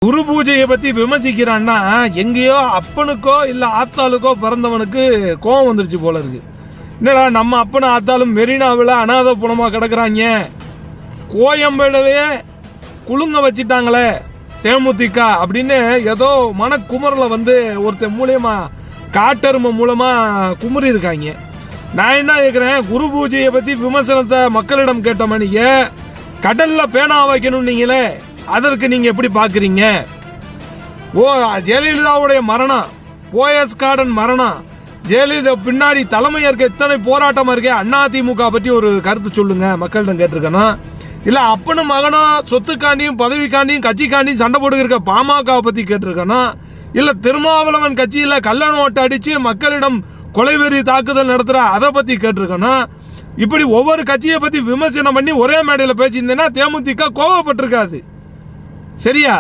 குரு பூஜையை பத்தி விமர்சிக்கிறான்னா எங்கேயோ அப்பனுக்கோ இல்ல ஆத்தாளுக்கோ பிறந்தவனுக்கு கோவம் வந்துருச்சு போல இருக்கு. என்னடா நம்ம அப்பனை ஆத்தாலும் மெரினாவில் அனாதை புலமா கிடக்குறாங்க, கோயம்பேடவே குலுங்க வச்சிட்டாங்களே தேமுதிக அப்படின்னு ஏதோ மனக்குமரில் வந்து ஒருத்தர் மூலியமா காட்டெருமை மூலமா குமுறி இருக்காங்க. நான் என்ன கேட்குறேன், குரு பூஜையை பத்தி விமர்சனத்தை மக்களிடம் கேட்ட மணிக்க கடல்ல பேனா வைக்கணும் நீங்களே, அதற்கு நீங்க எப்படி பாக்குறீங்க? ஜெயலலிதாவுடைய மரணம், போயஸ் கார்டன் மரணம், ஜெயலலிதா பின்னாடி தலைமையேற்க இத்தனை போராட்டமா இருக்கே, அதிமுக பற்றி ஒரு கருத்து சொல்லுங்க மக்களிடம் கேட்டிருக்கணும். இல்ல அப்பனும் மகனும் சொத்துக்காண்டியும் பதவிக்காண்டியும் கட்சிக்காண்டியும் சண்டை போட்டுக்கிற பாமக பத்தி கேட்டிருக்கணும். இல்ல திருமாவளவன் கட்சியில கள்ள நோட்டு அடிச்சு மக்களிடம் கொலைவெறி தாக்குதல் நடத்துற அதை பத்தி கேட்டிருக்கணும். இப்படி ஒவ்வொரு கட்சியை பத்தி விமர்சனம் பண்ணி ஒரே மேடையில் பேசியிருந்தேன்னா தேமுதிக கோவப்பட்டிருக்காது. சரியா?